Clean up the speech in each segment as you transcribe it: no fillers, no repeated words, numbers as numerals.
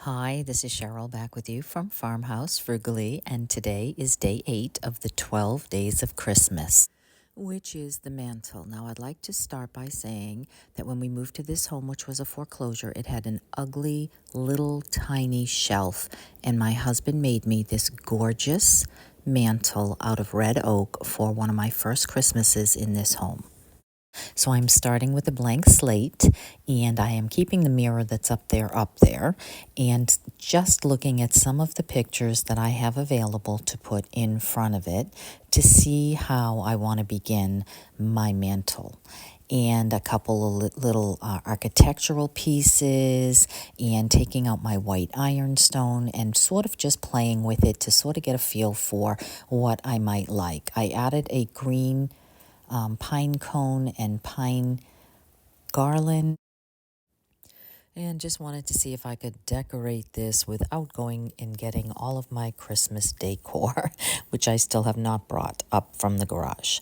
Hi, this is Cheryl back with you from Farmhouse, Frugally, and today is day 8 of the 12 days of Christmas, which is the mantle. Now, I'd like to start by saying that when we moved to this home, which was a foreclosure, it had an ugly little tiny shelf, and my husband made me this gorgeous mantle out of red oak for one of my first Christmases in this home. So I'm starting with a blank slate, and I am keeping the mirror that's up there, and just looking at some of the pictures that I have available to put in front of it to see how I want to begin my mantle. And a couple of little architectural pieces, and taking out my white ironstone and sort of just playing with it to sort of get a feel for what I might like. I added a green pine cone and pine garland, and just wanted to see if I could decorate this without going and getting all of my Christmas decor, which I still have not brought up from the garage.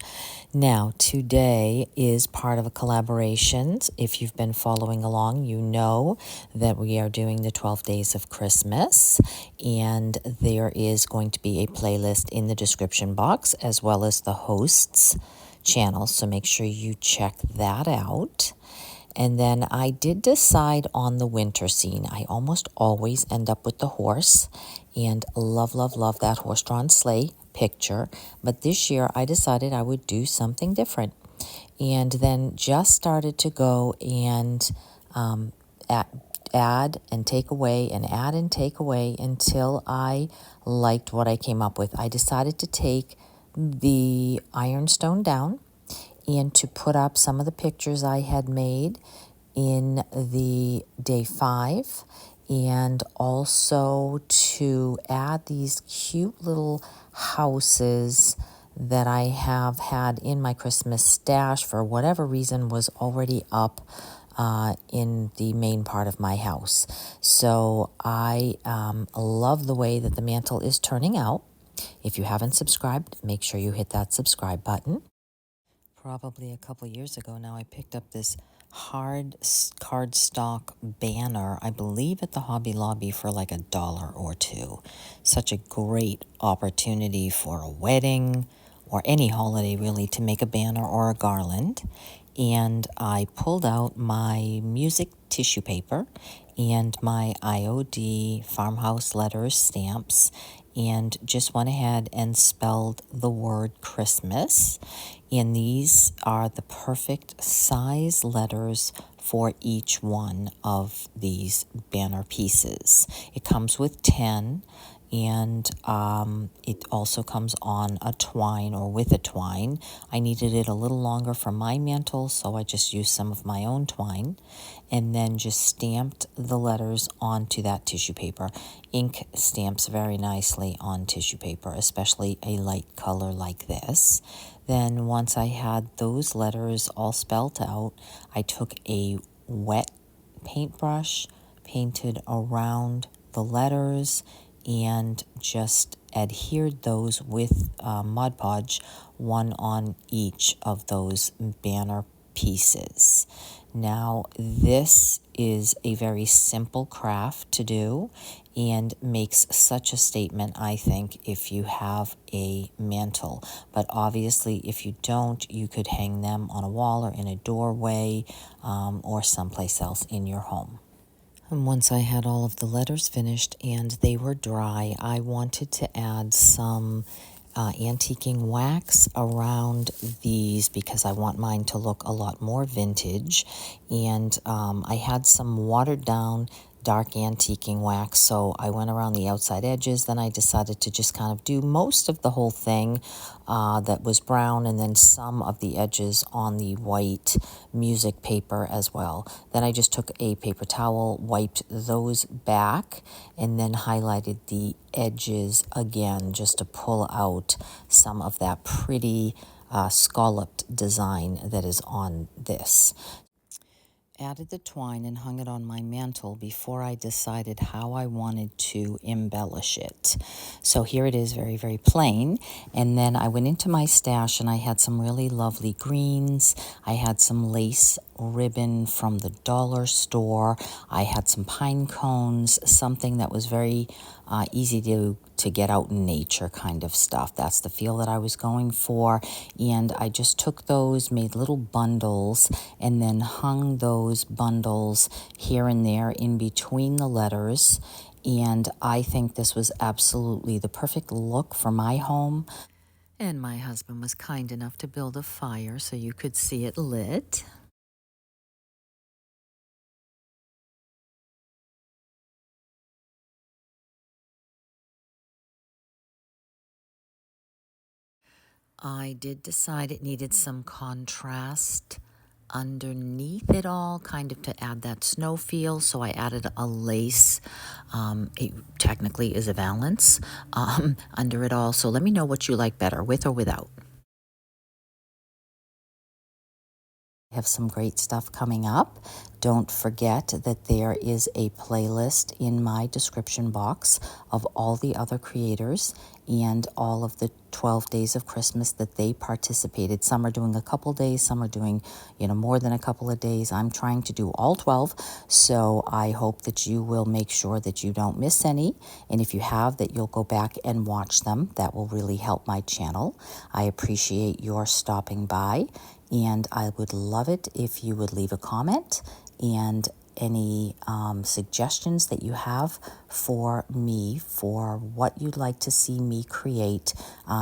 Now, today is part of a collaboration. If you've been following along, you know that we are doing the 12 days of Christmas, and there is going to be a playlist in the description box as well as the hosts channel, so make sure you check that out. And then I did decide on the winter scene. I almost always end up with the horse, and love, love, love that horse-drawn sleigh picture. But this year I decided I would do something different, and then just started to go and add and take away and add and take away until I liked what I came up with. I decided to take the ironstone down and to put up some of the pictures I had made in the day 5, and also to add these cute little houses that I have had in my Christmas stash for whatever reason was already up in the main part of my house. So I love the way that the mantle is turning out. If you haven't subscribed, make sure you hit that subscribe button. Probably a couple years ago now, I picked up this hard cardstock banner, I believe at the Hobby Lobby, for like $1 or $2. Such a great opportunity for a wedding or any holiday really to make a banner or a garland. And I pulled out my music tissue paper and my IOD Farmhouse letters stamps, and just went ahead and spelled the word Christmas. And these are the perfect size letters for each one of these banner pieces. It comes with 10, and it also comes on a twine or with a twine. I needed it a little longer for my mantle, so I just used some of my own twine, and then just stamped the letters onto that tissue paper. Ink stamps very nicely on tissue paper, especially a light color like this. Then once I had those letters all spelled out, I took a wet paintbrush, painted around the letters, and just adhered those with Mod Podge, one on each of those banner pieces. Now, this is a very simple craft to do and makes such a statement, I think, if you have a mantle. But obviously, if you don't, you could hang them on a wall or in a doorway or someplace else in your home. And once I had all of the letters finished and they were dry, I wanted to add some antiquing wax around these because I want mine to look a lot more vintage. And I had some watered down dark antiquing wax, so I went around the outside edges. Then I decided to just kind of do most of the whole thing that was brown, and then some of the edges on the white music paper as well. Then I just took a paper towel, wiped those back, and then highlighted the edges again just to pull out some of that pretty scalloped design that is on this. added the twine and hung it on my mantle before I decided how I wanted to embellish it. So here it is, very, very plain. And then I went into my stash and I had some really lovely greens. I had some lace ribbon from the dollar store. I had some pine cones, something that was very easy to get out in nature kind of stuff. That's the feel that I was going for. And I just took those, made little bundles, and then hung those bundles here and there in between the letters. And I think this was absolutely the perfect look for my home. And my husband was kind enough to build a fire so you could see it lit. I did decide it needed some contrast underneath it all, kind of to add that snow feel. So I added a lace. It technically is a valance under it all. So let me know what you like better, with or without. I have some great stuff coming up. Don't forget that there is a playlist in my description box of all the other creators and all of the 12 days of Christmas that they participated. Some are doing a couple days, some are doing, more than a couple of days. I'm trying to do all 12, so I hope that you will make sure that you don't miss any. And if you have, that you'll go back and watch them. That will really help my channel. I appreciate your stopping by. And I would love it if you would leave a comment and any suggestions that you have for me for what you'd like to see me create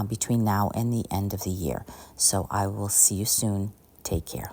between now and the end of the year. So I will see you soon. Take care.